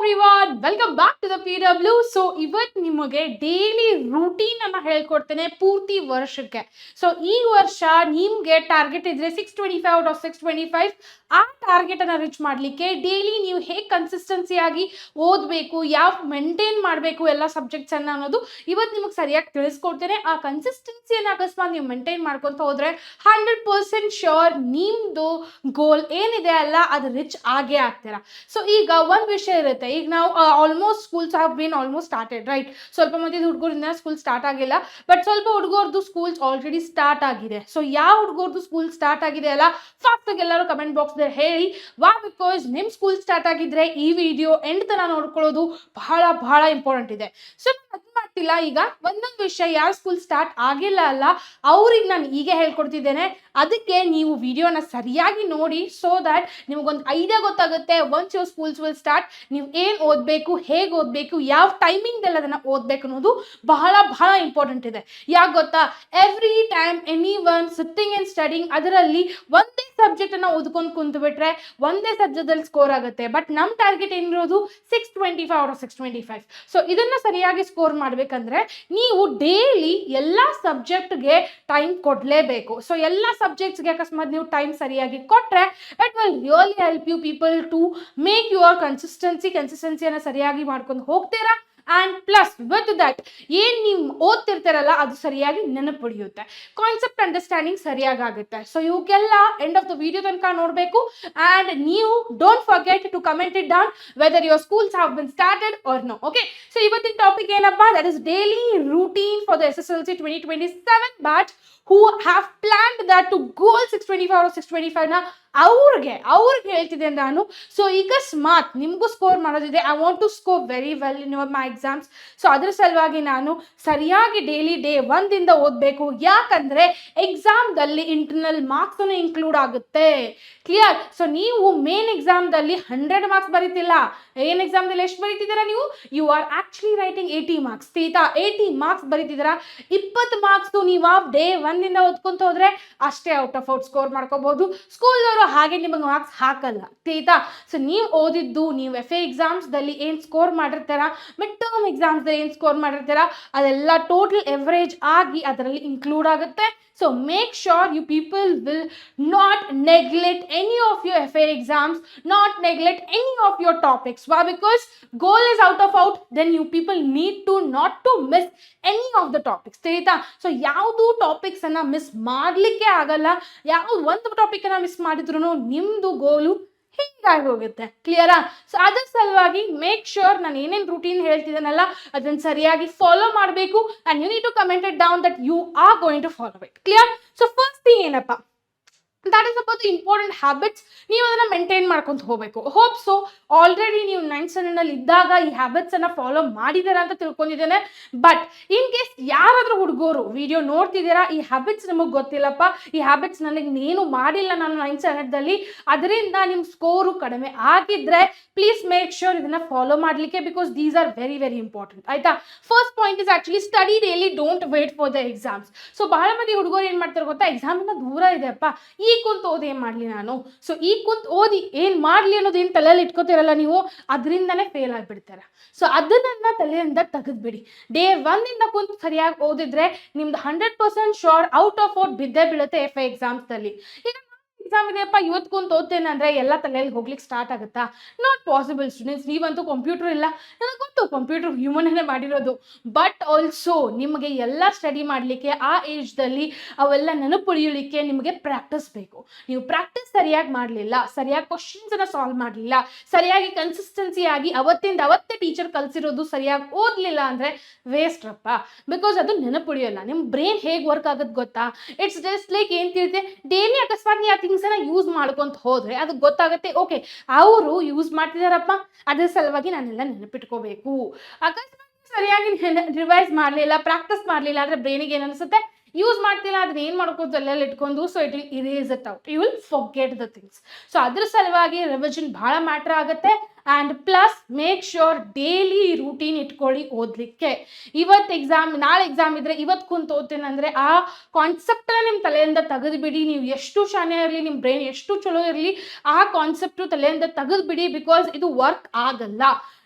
Everyone welcome back to the PW. So ಇವತ್ತು ನಿಮಗೆ daily routine ಅನ್ನ ಹೇಳ್ಕೊಡ್ತೇನೆ ಪೂರ್ತಿ ವರ್ಷಕ್ಕೆ. ಸೊ ಈ ವರ್ಷ ನಿಮ್ಗೆ ಟಾರ್ಗೆಟ್ ಇದ್ರೆ 625 ಔಟ್ ಆಫ್ 625. ಆ ಟಾರ್ಗೆಟ್ ಅನ್ನ ರೀಚ್ ಮಾಡ್ಲಿಕ್ಕೆ ಡೈಲಿ ನೀವು ಹೇಗೆ ಕನ್ಸಿಸ್ಟೆನ್ಸಿ ಆಗಿ ಓದಬೇಕು, ಯಾವ ಮೇಂಟೈನ್ ಮಾಡಬೇಕು ಎಲ್ಲ ಸಬ್ಜೆಕ್ಟ್ಸ್ ಅನ್ನ ಅನ್ನೋದು ಇವತ್ತು ನಿಮಗೆ ಸರಿಯಾಗಿ ತಿಳಿಸ್ಕೊಡ್ತೇನೆ. ಆ ಕನ್ಸಿಸ್ಟೆನ್ಸಿಯನ್ನು ಅಕಸ್ಮಾತ್ ನೀವು ಮೇಂಟೈನ್ ಮಾಡ್ಕೊಂತ ಹೋದ್ರೆ 100% ಶ್ಯೂರ್ ನಿಮ್ದು ಗೋಲ್ ಏನಿದೆ ಅಲ್ಲ ಅದು ರಿಚ್ ಆಗೇ ಆಗ್ತೀರಾ. ಸೊ ಈಗ ಒಂದು ವಿಷಯ ಇರುತ್ತೆ, ಈಗ ನಾವು almost schools have been almost started, right? ಸ್ವಲ್ಪ ಮಂದಿ ಹುಡುಗರಿಂದ ಸ್ಕೂಲ್ ಸ್ಟಾರ್ಟ್ ಆಗಿಲ್ಲ, ಬಟ್ ಸ್ವಲ್ಪ ಹುಡುಗರದು ಸ್ಕೂಲ್ಸ್ ಆಲ್ರೆಡಿ ಸ್ಟಾರ್ಟ್ ಆಗಿದೆ. ಸೊ ಯಾವ ಹುಡುಗರದು ಸ್ಕೂಲ್ ಸ್ಟಾರ್ಟ್ ಆಗಿದೆ ಅಲ್ಲ, ಫಾಸ್ಟ್ ಆಗಿ ಎಲ್ಲರೂ ಕಮೆಂಟ್ ಬಾಕ್ಸ್ ಹೇಳಿ ವಾ, ಬಿಕಾಸ್ ನಿಮ್ ಸ್ಕೂಲ್ ಸ್ಟಾರ್ಟ್ ಆಗಿದ್ರೆ ಈ ವಿಡಿಯೋ ಎಂಡ್ ತನ ನೋಡ್ಕೊಳ್ಳೋದು ಬಹಳ ಬಹಳ ಇಂಪಾರ್ಟೆಂಟ್ ಇದೆ. ಸೊ ಮಾಡ್ತಿಲ್ಲ, ಈಗ ಒಂದೊಂದು ವಿಷಯ ಯಾರು ಸ್ಕೂಲ್ ಸ್ಟಾರ್ಟ್ ಆಗಿಲ್ಲ ಅಲ್ಲ ಅವ್ರಿಗೆ ನಾನು ಈಗ ಹೇಳ್ಕೊಡ್ತಿದ್ದೇನೆ. ಅದಕ್ಕೆ ನೀವು ವಿಡಿಯೋನ ಸರಿಯಾಗಿ ನೋಡಿ, ಸೋ ದ್ಯಾಟ್ ನಿಮಗೊಂದು ಐಡಿಯಾ ಗೊತ್ತಾಗುತ್ತೆ. Once your schools will start, ನೀವು ಏನು ಓದಬೇಕು, ಹೇಗೆ ಓದಬೇಕು, ಯಾವ ಟೈಮಿಂಗ್ ಅದನ್ನು ಓದಬೇಕು ಅನ್ನೋದು ಬಹಳ ಬಹಳ ಇಂಪಾರ್ಟೆಂಟ್ ಇದೆ. ಯಾಕೆ ಗೊತ್ತಾ, every time any one sitting and studying ಅದರಲ್ಲಿ ಒಂದೇ ಸಬ್ಜೆಕ್ಟ್ ಅನ್ನ ಓದ್ಕೊಂಡು ಕುಂತು ಬಿಟ್ರೆ ಒಂದೇ ಸಬ್ಜೆಕ್ಟ್ ಸ್ಕೋರ್ ಆಗುತ್ತೆ. ಬಟ್ ನಮ್ಮ ಟಾರ್ಗೆಟ್ ಏನಿರೋದು 625 ಔಟ್ ಆಫ್ 625. ಸೊ ಇದನ್ನ ಸರಿಯಾಗಿ ಸ್ಕೋರ್ ಮಾಡ್ಬೇಕಂದ್ರೆ ನೀವು ಡೈಲಿ ಎಲ್ಲ ಸಬ್ಜೆಕ್ಟ್ಗೆ ಟೈಮ್ ಕೊಡಲೇಬೇಕು. ಸೊ ಎಲ್ಲ ಸಬ್ಜೆಕ್ಟ್ಸ್ಗೆ ಅಕಸ್ಮಾತ್ ನೀವು ಟೈಮ್ ಸರಿಯಾಗಿ ಕೊಟ್ರೆ it will really help you people to make your ಕನ್ಸಿಸ್ಟೆನ್ಸಿಯನ್ನು ಸರಿಯಾಗಿ ಮಾಡ್ಕೊಂಡು ಹೋಗ್ತೀರಾ. ಆ್ಯಂಡ್ ಪ್ಲಸ್ ವಿತ್ ದಟ್ ಏನು ನೀವು ಓದ್ತಿರ್ತಾರಲ್ಲ ಅದು ಸರಿಯಾಗಿ ನೆನಪುಳಿಯುತ್ತೆ, ಕಾನ್ಸೆಪ್ಟ್ ಅಂಡರ್ಸ್ಟ್ಯಾಂಡಿಂಗ್ ಸರಿಯಾಗಿ ಆಗುತ್ತೆ. ಸೊ ಇವಕ್ಕೆಲ್ಲ ಎಂಡ್ ಆಫ್ ದ ವಿಡಿಯೋ ತನಕ ನೋಡಬೇಕು. ಆ್ಯಂಡ್ ನೀವು don't forget to comment it down whether your schools have been started or no. Okay, so ಇವತ್ತಿನ ಟಾಪಿಕ್ ಏನಪ್ಪಾ, that is daily routine for the SSLC 2027. But who have planned that to goal 625 or 625 ನ ಅವ್ರಿಗೆ ಹೇಳ್ತಿದ್ದೆ ನಾನು. So ಅಕಸ್ಮಾತ್ ನಿಮಗೂ score ಮಾಡೋದಿದೆ, I want to score very well in my exams. So ಅದ್ರ ಸಲುವಾಗಿ ನಾನು ಸರಿಯಾಗಿ ಡೈಲಿ ಡೇ 1 ಓದಬೇಕು. ಯಾಕಂದ್ರೆ ಎಕ್ಸಾಮ್ದಲ್ಲಿ ಇಂಟರ್ನಲ್ ಮಾರ್ಕ್ಸ್ ಇನ್ಕ್ಲೂಡ್ ಆಗುತ್ತೆ. ಕ್ಲಿಯರ್? ಸೊ ನೀವು ಮೇನ್ ಎಕ್ಸಾಮ್ದಲ್ಲಿ 100 ಮಾರ್ಕ್ಸ್ ಬರೀತಿಲ್ಲ. ಏನ್ ಎಕ್ಸಾಮ್ದಲ್ಲಿ ಎಷ್ಟು ಬರೀತಿದ್ದೀರಾ ನೀವು? You are actually writing 80 marks. ತೀತಾ 80 ಮಾರ್ಕ್ಸ್ ಬರೀತಿದ್ದೀರಾ. 20 ಮಾರ್ಕ್ಸ್ ನೀವು ಡೇ 1 ಓದ್ಕೊಂತ ಹೋದ್ರೆ ಅಷ್ಟೇ ಔಟ್ ಆಫ್ ಔಟ್ ಸ್ಕೋರ್ ಮಾಡ್ಕೋಬಹುದು. ಸ್ಕೂಲ್ದವರು ಹಾಗೆ ನಿಮಗೆ ಮಾರ್ಕ್ಸ್ ಹಾಕಲ್ಲ. ತೀತಾ? ಸೊ ನೀವು ಓದಿದ್ದು, ನೀವು FA ಎಕ್ಸಾಮ್ಸ್ದಲ್ಲಿ ಏನು ಸ್ಕೋರ್ ಮಾಡಿರ್ತಾರ, ಮಿಡ್ ಟರ್ಮ್ ಎಕ್ಸಾಮ್ಸ್ದಲ್ಲಿ ಏನು ಸ್ಕೋರ್ ಮಾಡಿರ್ತಾರ, ಅದೆಲ್ಲ ಟೋಟಲ್ ಎವರೇಜ್ ಆಗಿ ಅದರಲ್ಲಿ ಇನ್ಕ್ಲೂಡ್ ಆಗುತ್ತೆ. So make sure you people will not neglect any of your FA exams, not neglect any of your topics. Why? Because goal is out of out, then you people need to not to miss any of the topics. ತಿಳಿತಾ? So ಯಾವುದು topics ಅನ್ನ miss ಮಾಡಲಿಕ್ಕೆ ಆಗಲ್ಲ. ಯಾವ್ದು ಒಂದು topic ಅನ್ನ miss ಮಾಡಿದ್ರು ನಿಮ್ದು ಗೋಲು ಹೀಗಾಗಿ ಹೋಗುತ್ತೆ. ಕ್ಲಿಯರಾ? ಸೊ ಅದ್ರ ಸಲುವಾಗಿ ಮೇಕ್ ಶ್ಯೂರ್ ನಾನು ಏನೇನು ರೂಟೀನ್ ಹೇಳ್ತಿದ್ದೇನಲ್ಲ ಅದನ್ನ ಸರಿಯಾಗಿ ಫಾಲೋ ಮಾಡಬೇಕು. And you need to comment it down that you are going to follow it. Clear? So first thing ಏನಪ್ಪ, that is about the important habits. ನೀವು ಅದನ್ನ ಮೇಂಟೈನ್ ಮಾಡ್ಕೊಂತ ಹೋಗಬೇಕು. ಹೋಪ್ ಸೊ ಆಲ್ರೆಡಿ ನೀವು 9th ಸ್ಟ್ಯಾಂಡರ್ಡ್ ಇದ್ದಾಗ ಈ habits ಅನ್ನ follow ಮಾಡಿದಾರ ಅಂತ ತಿಳ್ಕೊಂಡಿದ್ದೇನೆ. ಬಟ್ ಇನ್ ಕೇಸ್ ಯಾರಾದ್ರೂ ಹುಡುಗರು ವಿಡಿಯೋ ನೋಡ್ತಿದ್ದೀರಾ, ಈ ಹ್ಯಾಬಿಟ್ಸ್ ನಮಗೆ ಗೊತ್ತಿಲ್ಲಪ್ಪ, ಈ ಹ್ಯಾಬಿಟ್ಸ್ ನನಗೆ ಏನು ಮಾಡಿಲ್ಲ ನಾನು 9th ಸ್ಟ್ಯಾಂಡರ್ಡ್ದಲ್ಲಿ, ಅದರಿಂದ ನಿಮ್ಮ ಸ್ಕೋರು ಕಡಿಮೆ ಆಗಿದ್ರೆ ಪ್ಲೀಸ್ ಮೇಕ್ ಶ್ಯೂರ್ ಇದನ್ನ ಫಾಲೋ ಮಾಡಲಿಕ್ಕೆ, because these are very very important. ಆಯ್ತಾ? First point is actually study daily, don't wait for the exams. So ಬಹಳ ಮಂದಿ ಹುಡುಗರು ಏನ್ ಮಾಡ್ತಾರೆ ಗೊತ್ತಾ, ಎಕ್ಸಾಮ್ ಇಂದ ದೂರ ಇದೆಯಪ್ಪ, ಈ ಕುಂತ ಓದಿ ಏನ್ ಮಾಡ್ಲಿ ನಾನು, ಸೊ ಈ ಕುಂತ ಓದಿ ಏನ್ ಮಾಡ್ಲಿ ಅನ್ನೋದು ಏನ್ ತಲೆಯಲ್ಲಿ ಇಟ್ಕೋತಿರಲ್ಲ ನೀವು, ಅದರಿಂದನೇ ಫೇಲ್ ಆಗಿಬಿಡ್ತಾರೆ. ಸೊ ಅದನ್ನ ತಲೆಯಿಂದ ತೆಗೆದ್ಬಿಡಿ. ಡೇ 1 ಕುಂತು ಸರಿಯಾಗಿ ಓದಿದ್ರೆ ನಿಮ್ದು 100% ಶೋರ್ ಔಟ್ ಆಫ್ ಔಟ್ ಬಿದ್ದೇ ಬೀಳುತ್ತೆ FA ಎಕ್ಸಾಮ್ಸ್ದಲ್ಲಿ. ಈಗ ಎಕ್ಸಾಮ್ ಇದೆಯಪ್ಪ ಇವತ್ತು ಕುಂತು ಓದ್ತೇನೆ ಅಂದ್ರೆ ಎಲ್ಲ ತಲೆಯಲ್ಲಿ ಹೋಗ್ಲಿಕ್ಕೆ ಸ್ಟಾರ್ಟ್ ಆಗುತ್ತಾ? Not possible students. ನೀವಂತೂ ಕಂಪ್ಯೂಟರ್ ಇಲ್ಲ, ನನಗೆ ಗೊತ್ತು ಕಂಪ್ಯೂಟರ್ ಹ್ಯೂಮನ್ನೇ ಮಾಡಿರೋದು. ಬಟ್ ಆಲ್ಸೋ ನಿಮಗೆ ಎಲ್ಲ ಸ್ಟಡಿ ಮಾಡಲಿಕ್ಕೆ ಆ ಏಜ್ದಲ್ಲಿ ಅವೆಲ್ಲ ನೆನಪುಳಿಯಲಿಕ್ಕೆ ನಿಮಗೆ ಪ್ರಾಕ್ಟೀಸ್ ಬೇಕು. ನೀವು ಪ್ರಾಕ್ಟೀಸ್ ಸರಿಯಾಗಿ ಮಾಡಲಿಲ್ಲ, ಸರಿಯಾಗಿ ಕ್ವಶನ್ಸನ್ನು ಸಾಲ್ವ್ ಮಾಡಲಿಲ್ಲ, ಸರಿಯಾಗಿ ಕನ್ಸಿಸ್ಟೆನ್ಸಿ ಆಗಿ ಅವತ್ತೇ ಟೀಚರ್ ಕಲಿಸಿರೋದು ಸರಿಯಾಗಿ ಓದಲಿಲ್ಲ ಅಂದರೆ ವೇಸ್ಟ್ ರಪ್ಪ. ಬಿಕಾಸ್ ಅದು ನೆನಪುಳಿಯೋಲ್ಲ. ನಿಮ್ಮ ಬ್ರೈನ್ ಹೇಗೆ ವರ್ಕ್ ಆಗೋದು ಗೊತ್ತಾ? ಇಟ್ಸ್ ಜಸ್ಟ್ ಲೈಕ್ ಏನು ತಿಳಿತೆ, ಡೈಲಿ ಅಕಸ್ಮಾತ್ ನೀವು ಥಿಂಗ್ಸನ್ನು ಯೂಸ್ ಮಾಡ್ಕೊಂತ ಹೋದ್ರೆ ಅದು ಗೊತ್ತಾಗುತ್ತೆ. ಓಕೆ, ಅವರು ಯೂಸ್ ಮಾಡ್ತಿದಾರಪ್ಪ, ಅದ್ರ ಸಲುವಾಗಿ ನಾನೆಲ್ಲ ನೆನಪಿಟ್ಕೋಬೇಕು. ಅಕಸ್ಮಾತ್ ಸರಿಯಾಗಿ ರಿವೈಸ್ ಮಾಡಲಿಲ್ಲ, ಪ್ರಾಕ್ಟೀಸ್ ಮಾಡಲಿಲ್ಲ ಅಂದ್ರೆ ಬ್ರೈನಿಗೆ ಏನು ಅನಿಸುತ್ತೆ, ಯೂಸ್ ಮಾಡ್ತಿಲ್ಲ, ಅದನ್ನ ಏನು ಮಾಡ್ಕೋದು ಎಲ್ಲೆಲ್ಲ ಇಟ್ಕೊಂಡು, so it will erase it out, you will forget the things. So ಅದ್ರ ಸಲುವಾಗಿ ರಿವಿಷನ್ ಬಹಳ ಮ್ಯಾಟರ್ ಆಗುತ್ತೆ. And plus make sure daily routine ಇಟ್ಕೊಳ್ಳಿ ಓದಲಿಕ್ಕೆ. ಇವತ್ತು ಎಕ್ಸಾಮ್, ನಾಳೆ ಎಕ್ಸಾಮ್ ಇದ್ರೆ ಇವತ್ತು ಕುಂತು ಓದ್ತೇನೆ ಅಂದರೆ ಆ ಕಾನ್ಸೆಪ್ಟನ್ನ ನಿಮ್ಮ ತಲೆಯಿಂದ ತೆಗೆದುಬಿಡಿ. ನೀವು ಎಷ್ಟು ಶಾನೆ ಇರಲಿ, ನಿಮ್ಮ ಬ್ರೈನ್ ಎಷ್ಟು ಚಲೋ ಇರಲಿ, ಆ ಕಾನ್ಸೆಪ್ಟು ತಲೆಯಿಂದ ತೆಗೆದುಬಿಡಿ. ಬಿಕಾಸ್ ಇದು ವರ್ಕ್ ಆಗಲ್ಲ.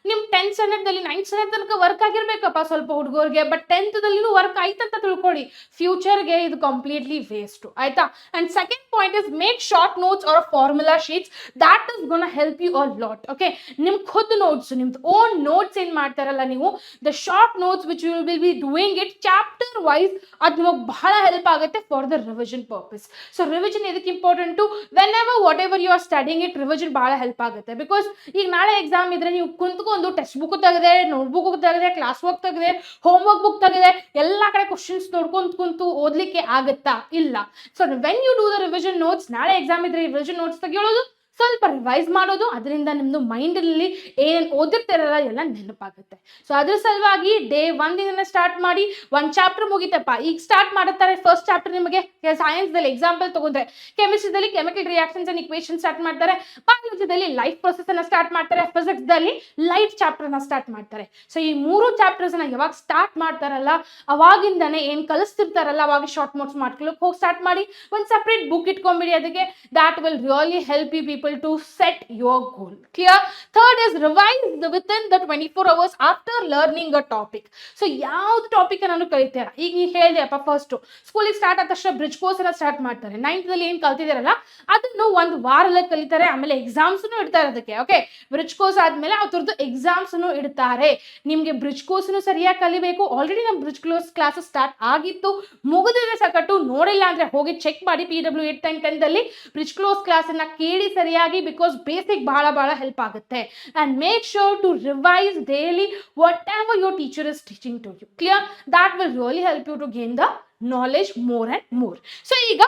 ನಿಮ್ಮ 10th ಸ್ಟ್ಯಾಂಡರ್ಡ್ದಲ್ಲಿ 9th ಸ್ಟ್ಯಾಂಡರ್ಡ್ ತನಕ ವರ್ಕ್ ಆಗಿರ್ಬೇಕಪ್ಪ ಸ್ವಲ್ಪ ಹುಡುಗರಿಗೆ, ಬಟ್ 10th ವರ್ಕ್ ಆಯ್ತಂತ ತಿಳ್ಕೊಳ್ಳಿ, ಫ್ಯೂಚರ್ಗೆ ಇದು ಕಂಪ್ಲೀಟ್ಲಿ ವೇಸ್ಟು, ಆಯ್ತಾ. And second point is make short notes or formula sheets, that is gonna help you a lot. Okay, ನಿಮ್ಮ ಖುದ್ ನೋಟ್ಸ್, ನಿಮ್ದು ಓನ್ ನೋಟ್ಸ್ ಏನು ಮಾಡ್ತಾರಲ್ಲ ನೀವು, the short notes which you will be doing it chapter wise, ಅದು ನಿಮಗೆ ಬಹಳ help ಆಗುತ್ತೆ for the revision purpose. So revision ಎದಕ್ಕೆ important, whenever whatever you are studying it, revision ಭಾಳ ಹೆಲ್ಪ್ ಆಗುತ್ತೆ. ಬಿಕಾಸ್ ಈಗ ನಾಳೆ ಎಕ್ಸಾಮ್ ಇದ್ರೆ ನೀವು ಕುಂತ್ಕೊಂಡು ಟೆಕ್ಸ್ಟ್ ಬುಕ್ ತೆಗೆದೆ, ನೋಟ್ ಬುಕ್ ತೆಗೆದೆ, ಕ್ಲಾಸ್ ವರ್ಕ್ ತೆಗೆದೆ, ಹೋಮ್ ವರ್ಕ್ ಬುಕ್ ತೆಗೆದೆ, ಎಲ್ಲ ಕಡೆ ಕ್ವಶನ್ಸ್ ನೋಡ್ಕೊಂತ ಕುಂತು ಓದ್ಲಿಕ್ಕೆ ಆಗುತ್ತಾ? ಇಲ್ಲ. So when you do the revision notes, ನಾಳೆ ಎಕ್ಸಾಮ್ ಇದ್ರೆ ರಿವಿಷನ್ ನೋಟ್ಸ್ ತೆಗೆಯೋದು, ಸ್ವಲ್ಪ ರಿವೈಸ್ ಮಾಡೋದು, ಅದರಿಂದ ನಿಮ್ಮದು ಮೈಂಡಲ್ಲಿ ಏನು ಓದಿರ್ತಾರಲ್ಲ ಎಲ್ಲ ನೆನಪಾಗುತ್ತೆ. ಸೊ ಅದ್ರ ಸಲುವಾಗಿ ಡೇ 1 ಸ್ಟಾರ್ಟ್ ಮಾಡಿ. ಒಂದು ಚಾಪ್ಟರ್ ಮುಗಿತಪ್ಪ, ಈಗ ಸ್ಟಾರ್ಟ್ ಮಾಡುತ್ತಾರೆ ಫಸ್ಟ್ ಚಾಪ್ಟರ್. ನಿಮಗೆ ಸೈನ್ಸ್ದಲ್ಲಿ ಎಕ್ಸಾಂಪಲ್ ತಗೊಂಡ್ರೆ, ಕೆಮಿಸ್ಟ್ರಿದಲ್ಲಿ chemical reactions and equation start ಮಾಡ್ತಾರೆ, ಬಯಾಲಜಿದಲ್ಲಿ ಲೈಫ್ ಪ್ರೊಸೆಸ್ ಅನ್ನ ಸ್ಟಾರ್ಟ್ ಮಾಡ್ತಾರೆ, ಫಿಸಿಕ್ಸ್ದಲ್ಲಿ ಲೈಫ್ ಚಾಪ್ಟರ್ನ ಸ್ಟಾರ್ಟ್ ಮಾಡ್ತಾರೆ. ಸೊ ಈ 3 ಚಾಪ್ಟರ್ಸ್ನ ಯಾವಾಗ ಸ್ಟಾರ್ಟ್ ಮಾಡ್ತಾರಲ್ಲ, ಅವಾಗಿಂದನೇ ಏನು ಕಲಿಸ್ತಿರ್ತಾರಲ್ಲ ಅವಾಗ ಶಾರ್ಟ್ ನೋಟ್ಸ್ ಮಾಡ್ಕೊಳ್ಳೋಕೆ ಹೋಗಿ ಸ್ಟಾರ್ಟ್ ಮಾಡಿ. ಒಂದು ಸಪ್ರೇಟ್ ಬುಕ್ ಇಟ್ಕೊಂಡ್ಬಿಡಿ ಅದಕ್ಕೆ. That will really help you people to set your goal. Clear? Third is revise within the 24 hours after learning a topic. So ಯಾವ್ದು ಟಾಪಿಕ್ ನಾನು ಕಲಿತೀರ, ಈಗ ನೀವು ಹೇಳಿದೆಯಪ್ಪ ಫಸ್ಟ್ ಸ್ಕೂಲಿಗೆ ಸ್ಟಾರ್ಟ್ ಆದ ತಕ್ಷಣ ಬ್ರಿಡ್ಜ್ ಕೋರ್ಸ್ ಎಲ್ಲ ಸ್ಟಾರ್ಟ್ ಮಾಡ್ತಾರೆ. 9th ಏನು ಕಲ್ತಿದಾರಲ್ಲ ಅದನ್ನು ಒಂದು ವಾರದಲ್ಲಿ ಕಲಿತಾರೆ, ಆಮೇಲೆ ಎಕ್ಸಾಮ್ಸ್ನು ಇಡ್ತಾರೆ ಅದಕ್ಕೆ. ಓಕೆ, ಬ್ರಿಡ್ಜ್ ಕೋರ್ಸ್ ಆದ್ಮೇಲೆ ಅದ್ರದ್ದು ಎಕ್ಸಾಮ್ಸ್ನು ಇಡ್ತಾರೆ. ನಿಮಗೆ ಬ್ರಿಡ್ಜ್ ಕೋರ್ಸ್ನು ಸರಿಯಾಗಿ ಕಲಿಬೇಕು. ಆಲ್ರೆಡಿ ನಮ್ಮ ಬ್ರಿಡ್ಜ್ ಕೋರ್ಸ್ ಕ್ಲಾಸಸ್ ಸ್ಟಾರ್ಟ್ ಆಗಿತ್ತು, ಮುಗಿದಿದೆ ಸಕಟ್ಟು. ನೋಡಿಲ್ಲ ಅಂದ್ರೆ ಹೋಗಿ ಚೆಕ್ ಮಾಡಿ. PW 8th and 10th bridge course class ಅನ್ನ ಕೇಳಿ ಸರಿಯಾಗಿ, ಬಿಕಾಸ್ ಬೇಸಿಕ್ ಬಹಳ ಹೆಲ್ಪ್ ಆಗುತ್ತೆ. And make sure to revise daily whatever your teacher is teaching to you. Clear? That will really help you to gain the knowledge more and more. So ಈಗ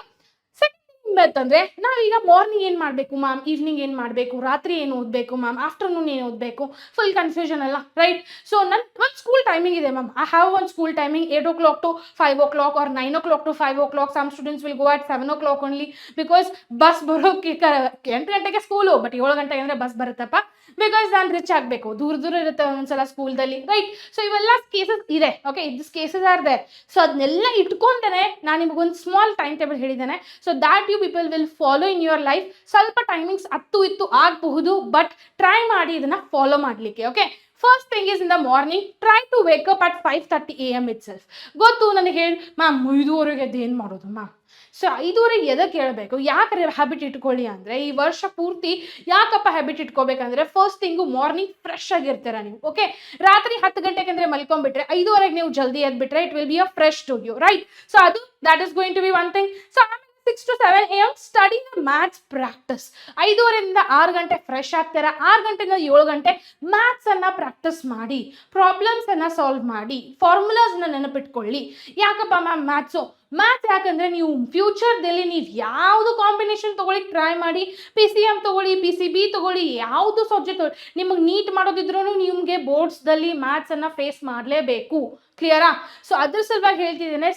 ಅಂತಂದ್ರೆ ನಾವೀಗ morning ಏನು ಮಾಡಬೇಕು ma'am, evening ಏನು ಮಾಡಬೇಕು, ರಾತ್ರಿ ಏನು ಓದಬೇಕು ಮ್ಯಾಮ್, ಆಫ್ಟರ್ನೂನ್ ಏನು ಓದಬೇಕು, ಫುಲ್ ಕನ್ಫ್ಯೂಷನ್ ಅಲ್ಲ, ರೈಟ್? ಸೊ ನನ್ನ ಒಂದು ಸ್ಕೂಲ್ ಟೈಮಿಂಗ್ ಇದೆ ಮ್ಯಾಮ್. ಐ ಹ್ಯಾವ್ ಒಂದು school timing 8 o'clock to 5 o'clock or 9 o'clock to 5 o'clock. Some students will go at 7 o'clock only, because bus ಬರೋಕೆ 8 ಗಂಟೆಗೆ ಸ್ಕೂಲು, ಬಟ್ 7 ಗಂಟೆಗೆ ಅಂದರೆ ಬಸ್ ಬರುತ್ತಪ್ಪ. ಬಿಕಾಸ್ ನಾನು ರಿಚ್ ಆಗಬೇಕು, ದೂರ ಇರುತ್ತೆ ಒಂದೊಂದ್ಸಲ ಸ್ಕೂಲ್ದಲ್ಲಿ, ರೈಟ್? ಸೊ ಇವೆಲ್ಲ ಕೇಸಸ್ ಇದೆ. Okay, this cases are there. So ಅದನ್ನೆಲ್ಲ ಇಟ್ಕೊಂಡೇ ನಾನು ನಿಮಗೊಂದು ಸ್ಮಾಲ್ ಟೈಮ್ ಟೇಬಲ್ ಹೇಳಿದ್ದೇನೆ. So that you people will follow in your life. ಸ್ವಲ್ಪ ಟೈಮಿಂಗ್ಸ್ ಇತ್ತು ಆಗಬಹುದು, ಬಟ್ ಟ್ರೈ ಮಾಡಿ ಇದನ್ನ ಫಾಲೋ ಮಾಡಲಿಕ್ಕೆ. Okay, first thing is in the morning try to wake up at 5:30 AM itself. ಗೊತ್ತು ನನಗೆ ಹೇಳಿ ಮ್ಯಾಮ್ 5:30 ಎದ್ದು ಏನು ಮಾಡೋದು ಮ್ಯಾಮ್? ಸೊ 5:30 ಎದಕ್ಕೆ ಹೇಳಬೇಕು, ಯಾಕೆ ಹ್ಯಾಬಿಟ್ ಇಟ್ಕೊಳ್ಳಿ ಅಂದರೆ, ಈ ವರ್ಷ ಪೂರ್ತಿ ಯಾಕಪ್ಪ ಹ್ಯಾಬಿಟ್ ಇಟ್ಕೋಬೇಕಂದ್ರೆ, ಫಸ್ಟ್ ಥಿಂಗು ಮಾರ್ನಿಂಗ್ ಫ್ರೆಶ್ ಆಗಿರ್ತೀರ ನೀವು. ಓಕೆ, ರಾತ್ರಿ 10 ಗಂಟೆಗೆ ಅಂದರೆ ಮಲ್ಕೊಂಡ್ಬಿಟ್ರೆ 5:30 ನೀವು ಜಲ್ದಿ ಎದ್ಬಿಟ್ರೆ it will be a fresh to you, right? So ಅದು that is going to be one thing. So 6 to 7 AM study maths practice. 5:30 6 ಗಂಟೆ ಫ್ರೆಶ್ ಆಗ್ತೀರಾ, 6 ಗಂಟೆಯಿಂದ 7 ಗಂಟೆ ಮ್ಯಾಥ್ಸ್ ಅನ್ನ ಪ್ರಾಕ್ಟಿಸ್ ಮಾಡಿ, ಪ್ರಾಬ್ಲಮ್ಸ್ ಅನ್ನ ಸಾಲ್ವ್ ಮಾಡಿ, ಫಾರ್ಮುಲಾಸ್ ನೆನಪಿಟ್ಕೊಳ್ಳಿ. ಯಾಕಪ್ಪ ಮ್ಯಾಮ್ ಮ್ಯಾಥ್ಸು? ಮ್ಯಾಥ್ಸ್ ಯಾಕಂದರೆ ನೀವು ಫ್ಯೂಚರ್ದಲ್ಲಿ ನೀವು ಯಾವುದು ಕಾಂಬಿನೇಷನ್ ತೊಗೊಳಿಕ್ಕೆ ಟ್ರೈ ಮಾಡಿ, PCM ತೊಗೊಳ್ಳಿ, PCB ತೊಗೊಳ್ಳಿ, ಯಾವುದು ಸಬ್ಜೆಕ್ಟ್ ತೊಗೊಳ್ಳಿ, ನಿಮಗೆ ನೀಟ್ ಮಾಡೋದಿದ್ರೂ ನಿಮಗೆ ಬೋರ್ಡ್ಸ್ದಲ್ಲಿ ಮ್ಯಾಥ್ಸನ್ನು ಫೇಸ್ ಮಾಡಲೇಬೇಕು. ಕ್ಲಿಯರಾ? ಸೊ ಅದ್ರ ಸಲುವಾಗಿ ಹೇಳ್ತಿದ್ದೇನೆ,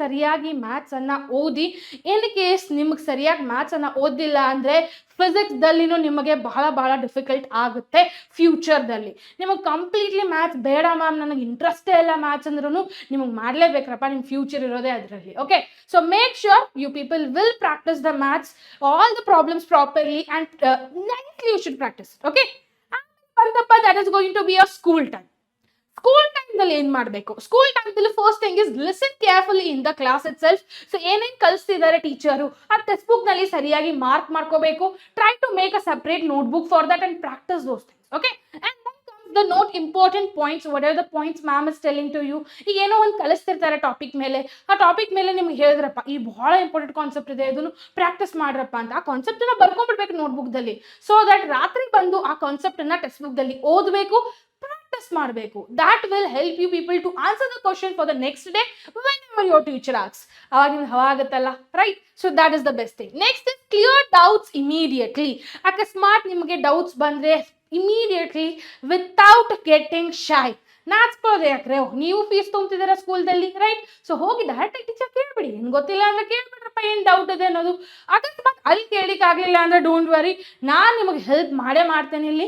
ಸರಿಯಾಗಿ ಮ್ಯಾಥ್ಸನ್ನು ಓದಿ. ಇನ್ ಕೇಸ್ ನಿಮಗೆ ಸರಿಯಾಗಿ ಮ್ಯಾಥ್ಸನ್ನು ಓದಿಲ್ಲ ಅಂದರೆ ಫಿಸಿಕ್ಸ್ದಲ್ಲಿನೂ ನಿಮಗೆ ಬಹಳ ಡಿಫಿಕಲ್ಟ್ ಆಗುತ್ತೆ ಫ್ಯೂಚರ್ದಲ್ಲಿ. ನಿಮಗೆ ಕಂಪ್ಲೀಟ್ಲಿ ಮ್ಯಾಥ್ಸ್ ಬೇಡ ಮ್ಯಾಮ್, ನನಗೆ ಇಂಟ್ರೆಸ್ಟೇ ಇಲ್ಲ ಮ್ಯಾಥ್ಸ್ ಅಂದ್ರೂ ನಿಮಗೆ ಮಾಡಲೇಬೇಕಪ್ಪ, ನಿಮ್ಮ ಫ್ಯೂಚರ್ ಇರೋದೇ ಅದರಲ್ಲಿ. Okay, so make sure you people will practice the maths, all the problems properly and nightly you should practice. Okay, ಬಂದಪ್ಪ that is going to be a school time. School ಟೈಮ್ದಲ್ಲಿ ಏನು ಮಾಡಬೇಕು? School ಟೈಮ್ದಲ್ಲಿ first thing is listen carefully in the class itself. So ಏನೇನು ಕಲಿಸ್ತಿದ್ದಾರೆ teacher, ಆ text ಬುಕ್ನಲ್ಲಿ ಸರಿಯಾಗಿ ಮಾರ್ಕ್ ಮಾಡ್ಕೋಬೇಕು. Try to make a separate notebook for that and practice those things. Okay, and the note important points, whatever the points ma'am is telling to you. ಈಗ ಏನೋ ಒಂದು ಕಲಿಸ್ತಿರ್ತಾರೆ topic ಮೇಲೆ, ಆ ಟಾಪಿಕ್ ಮೇಲೆ ನಿಮ್ಗೆ ಹೇಳಿದ್ರಪ್ಪ ಈ ಬಹಳ ಇಂಪಾರ್ಟೆಂಟ್ ಕಾನ್ಸೆಪ್ಟ್ ಇದೆ, ಇದನ್ನು ಪ್ರಾಕ್ಟೀಸ್ ಮಾಡ್ರಪ್ಪ ಅಂತ, ಆ ಕಾನ್ಸೆಪ್ಟನ್ನ ಬರ್ಕೊಂಡ್ಬಿಡ್ಬೇಕು ನೋಟ್ಬುಕ್ದಲ್ಲಿ. ಸೊ ದಟ್ ರಾತ್ರಿ ಬಂದು ಆ ಕಾನ್ಸೆಪ್ಟನ್ನು ಟೆಕ್ಸ್ಟ್ ಬುಕ್ದಲ್ಲಿ ಓದಬೇಕು, ಪ್ರಾಕ್ಟೀಸ್ ಮಾಡಬೇಕು. That will help you people to answer the question for the next day whenever your teacher asks. ಅವಾಗ ನಿಮ್ಗೆ ಹವಾಗತ್ತಲ್ಲ, right? So that is the best thing. Next is clear doubts immediately. ಅಕಸ್ಮಾತ್ ನಿಮಗೆ doubts ಬಂದರೆ immediately without getting shy ನಾಚ್ಕೋದೆ ಯಾಕ್ರೆ ನೀವು fees ತೊಗೊತಿದ್ದೀರಾ ಸ್ಕೂಲ್ದಲ್ಲಿ, ರೈಟ್? ಸೊ ಹೋಗಿ ಡೈರೆಕ್ಟ್ ಟೀಚರ್ ಕೇಳ್ಬಿಡಿ, ಏನು ಗೊತ್ತಿಲ್ಲ ಅಂದ್ರೆ ಕೇಳ್ಬಿಡ್ರಪ್ಪ ಏನು ಡೌಟ್ ಇದೆ ಅನ್ನೋದು. ಅಕಸ್ಮಾತ್ ಅಲ್ಲಿ ಕೇಳಿಕ್ಕೆ ಆಗಲಿಲ್ಲ ಅಂದ್ರೆ ಡೋಂಟ್ ವರಿ, ನಾನು ನಿಮಗೆ ಹೆಲ್ಪ್ ಮಾಡೇ ಮಾಡ್ತೇನೆ. ಇಲ್ಲಿ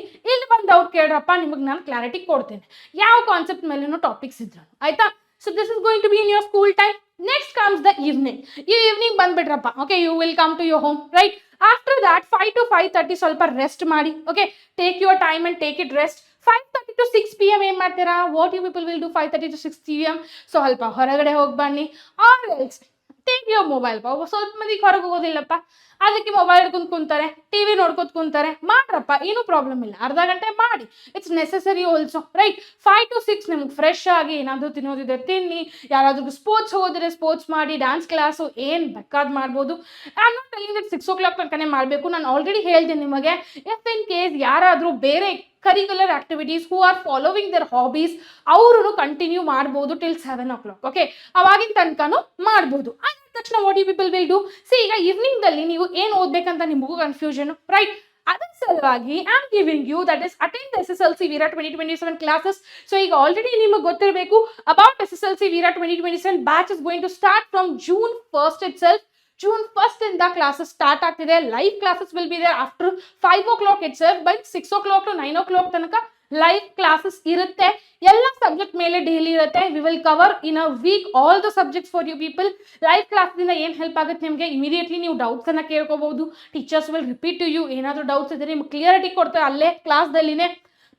ಬಂದು ಡೌಟ್ ಕೇಳ್ರಪ್ಪ, ನಿಮಗೆ ನಾನು ಕ್ಲಾರಿಟಿ ಕೊಡ್ತೇನೆ ಯಾವ ಕಾನ್ಸೆಪ್ಟ್ ಮೇಲೇನೋ ಟಾಪಿಕ್ಸ್ ಇದ್ರು, ಆಯ್ತಾ? So this is going to be in your school time. Next comes the evening. ಈ ಈವ್ನಿಂಗ್ ಬಂದ್ಬಿಟ್ರಪ್ಪ, okay, you will come to your home, right? After that 5 to 5:30 ಸ್ವಲ್ಪ ರೆಸ್ಟ್ ಮಾಡಿ, okay, take your time and take it rest. 5:30 to 6 PM ಏನು ಮಾಡ್ತೀರಾ? What you people will do 5:30 to 6 PM? ಸ್ವಲ್ಪ ಹೊರಗಡೆ ಹೋಗಿ ಬನ್ನಿ, or else take your mobile. ಸ್ವಲ್ಪ ಮಂದಿಗೆ ಹೊರಗೆ ಹೋಗೋದಿಲ್ಲಪ್ಪ, ಅದಕ್ಕೆ ಮೊಬೈಲ್ ಹಿಡ್ಕೊಂಡು ಕುಂತಾರೆ, ಟಿವಿ ನೋಡ್ಕೊತ ಕುಂತಾರೆ, ಮಾಡ್ರಪ್ಪ, ಏನೂ ಪ್ರಾಬ್ಲಮ್ ಇಲ್ಲ, ಅರ್ಧ ಗಂಟೆ ಮಾಡಿ, it's necessary also, right? 5 to 6 ನಿಮ್ಗೆ ಫ್ರೆಶ್ ಆಗಿ ಏನಾದರೂ ತಿನ್ನೋದಿದೆ ತಿನ್ನಿ, ಯಾರಾದ್ರೂ ಸ್ಪೋರ್ಟ್ಸ್ ಹೋದ್ರೆ ಸ್ಪೋರ್ಟ್ಸ್ ಮಾಡಿ, ಡ್ಯಾನ್ಸ್ ಕ್ಲಾಸು ಏನು ಬೇಕಾದ್ ಮಾಡ್ಬೋದು. ನಾನು ನಾಟ್ ಟೆಲ್ಲಿಂಗ್ ದಟ್ 6 o'clock ತನಕನೇ ಮಾಡಬೇಕು, ನಾನು ಆಲ್ರೆಡಿ ಹೇಳ್ತೀನಿ ನಿಮಗೆ. ಇಫ್ ಇನ್ ಕೇಸ್ ಯಾರಾದರೂ ಬೇರೆ curricular activities who are following their hobbies, ಅವರು ಕಂಟಿನ್ಯೂ ಮಾಡ್ಬೋದು ಟಿಲ್ 7 o'clock, ಓಕೆ, ಅವಾಗಿನ ತನಕನೂ ಮಾಡ್ಬೋದು. ಆದ ತಕ್ಷಣ what you people will do, see ಈಗ ಈವ್ನಿಂಗ್ದಲ್ಲಿ ನೀವು ಏನು ಓದಬೇಕಂತ ನಿಮಗೂ ಕನ್ಫ್ಯೂಷನ್, ರೈಟ್? ಅದರ ಸಲುವಾಗಿ I am giving you that is attend SSLC Veera 2027 classes. ಸೊ ಈಗ ಆಲ್ರೆಡಿ ನಿಮಗೆ ಗೊತ್ತಿರಬೇಕು about SSLC Veera 2027 batch is going to start from June 1st itself. June 1st ಇಂದ ಕ್ಲಾಸಸ್ ಸ್ಟಾರ್ಟ್ ಆಗ್ತಿದೆ. Live classes will be there after 5 o'clock itself. By 6 o'clock to 9 o'clock ತನಕ live classes ಇರುತ್ತೆ. ಎಲ್ಲ subject ಮೇಲೆ daily ಇರುತ್ತೆ. We will cover in a week all the subjects for you people. Live ಕ್ಲಾಸ್ನಿಂದ ಏನು help ಆಗುತ್ತೆ ನಿಮಗೆ, immediately ನೀವು ಡೌಟ್ಸ್ ಅನ್ನ ಕೇಳ್ಕೋಬಹುದು. Teachers will repeat to you, ಏನಾದರೂ ಡೌಟ್ಸ್ ಇದ್ರೆ ನಿಮ್ಗೆ ಕ್ಲಿಯರಿಟಿ ಕೊಡ್ತಾರೆ ಅಲ್ಲೇ ಕ್ಲಾಸ್ದಲ್ಲಿನೇ.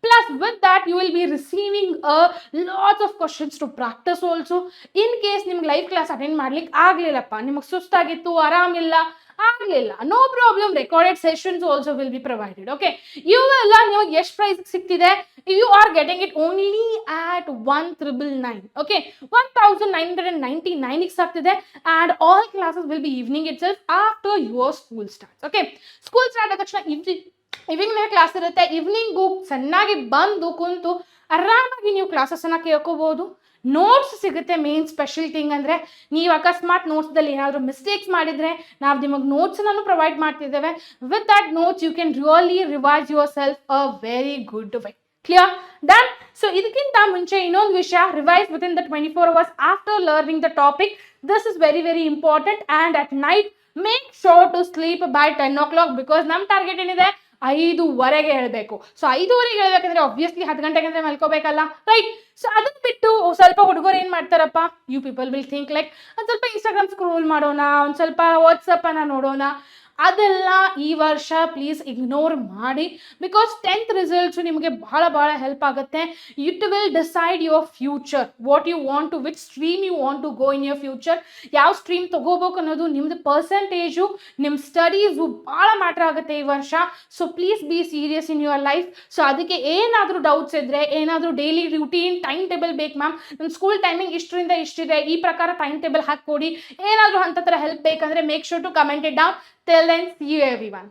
Plus with that you will be receiving a lot of questions to practice also. In case ನಿಮ್ಗೆ ಲೈವ್ ಕ್ಲಾಸ್ ಅಟೆಂಡ್ ಮಾಡ್ಲಿಕ್ಕೆ ಆಗ್ಲಿಲ್ಲಪ್ಪ, ನಿಮಗೆ ಸುಸ್ತಾಗಿತ್ತು, ಆರಾಮಿಲ್ಲ, ಆಗಲಿಲ್ಲ, no problem, recorded sessions also will be provided, okay? ಇವೆಲ್ಲ ನಿಮಗೆ ಎಷ್ಟು ಪ್ರೈಸ್ ಸಿಗ್ತಿದೆ? You are getting it only at 1999, okay? 1999 ಸಿಗ್ತಿದೆ. And all classes will be evening itself after your school starts, okay? School start ಆದ ತಕ್ಷಣ evening class ಇರುತ್ತೆ. Evening ಚೆನ್ನಾಗಿ ಬಂದು ಕುಂತು ಆರಾಮಾಗಿ ನೀವು ಕ್ಲಾಸಸ್ಸನ್ನು ಕೇಳ್ಕೋಬಹುದು. ನೋಟ್ಸ್ ಸಿಗುತ್ತೆ. ಮೇನ್ ಸ್ಪೆಷಲ್ ಥಿಂಗ್ ಅಂದರೆ, ನೀವು ಅಕಸ್ಮಾತ್ ನೋಟ್ಸ್ದಲ್ಲಿ ಏನಾದರೂ ಮಿಸ್ಟೇಕ್ಸ್ ಮಾಡಿದರೆ ನಾವು ನಿಮಗೆ ನೋಟ್ಸನ್ನು ಪ್ರೊವೈಡ್ ಮಾಡ್ತಿದ್ದೇವೆ. With that notes you can really revise yourself a very good way. Clear? Done? So ಇದಕ್ಕಿಂತ ಮುಂಚೆ ಇನ್ನೊಂದು ವಿಷಯ, revise within the 24 hours after learning the topic. This is very very important. And at night make sure to sleep by 10 o'clock, because ನಮ್ಮ target ಏನಿದೆ 5:00 ಹೇಳಬೇಕು. So 5:00 ಹೇಳ್ಬೇಕಂದ್ರೆ obviously 10 ಗಂಟೆಗೆ ಅಂದ್ರೆ ಮಲ್ಕೋಬೇಕಲ್ಲ, ರೈಟ್? ಸೊ ಅದನ್ನ ಬಿಟ್ಟು ಸ್ವಲ್ಪ ಹುಡುಗರು ಏನು ಮಾಡ್ತಾರಪ್ಪ, you people will think like ಒಂದು ಸ್ವಲ್ಪ ಇನ್ಸ್ಟಾಗ್ರಾಮ್ ಸ್ಕ್ರೋಲ್ ಮಾಡೋಣ, ಒಂದು ಸ್ವಲ್ಪ ವಾಟ್ಸಪ್ಪನ್ನು ನೋಡೋಣ. ಅದೆಲ್ಲ ಈ ವರ್ಷ ಪ್ಲೀಸ್ ಇಗ್ನೋರ್ ಮಾಡಿ, ಬಿಕಾಸ್ 10th ರಿಸಲ್ಟ್ಸು ನಿಮಗೆ ಬಹಳ ಬಹಳ ಹೆಲ್ಪ್ ಆಗುತ್ತೆ. It will decide your future, what you want to, which stream you want to go in your future. ಯಾವ ಸ್ಟ್ರೀಮ್ ತೊಗೋಬೇಕು ಅನ್ನೋದು, ನಿಮ್ಮದು ಪರ್ಸೆಂಟೇಜು, ನಿಮ್ಮ ಸ್ಟಡೀಸು ಭಾಳ ಮ್ಯಾಟ್ರ್ ಆಗುತ್ತೆ ಈ ವರ್ಷ. So please be serious in your life. So ಅದಕ್ಕೆ ಏನಾದರೂ ಡೌಟ್ಸ್ ಇದ್ದರೆ, ಏನಾದರೂ ಡೈಲಿ ರೂಟೀನ್ ಟೈಮ್ ಟೇಬಲ್ ಬೇಕು ಮ್ಯಾಮ್, ನನ್ನ ಸ್ಕೂಲ್ ಟೈಮಿಂಗ್ ಇಷ್ಟರಿಂದ ಇಷ್ಟಿದೆ, ಈ ಪ್ರಕಾರ ಟೈಮ್ ಟೇಬಲ್ ಹಾಕಿಕೊಡಿ, ಏನಾದರೂ ಅಂಥ ಥರ ಹೆಲ್ಪ್ ಬೇಕಂದರೆ make sure to comment it down. Till then, see you everyone.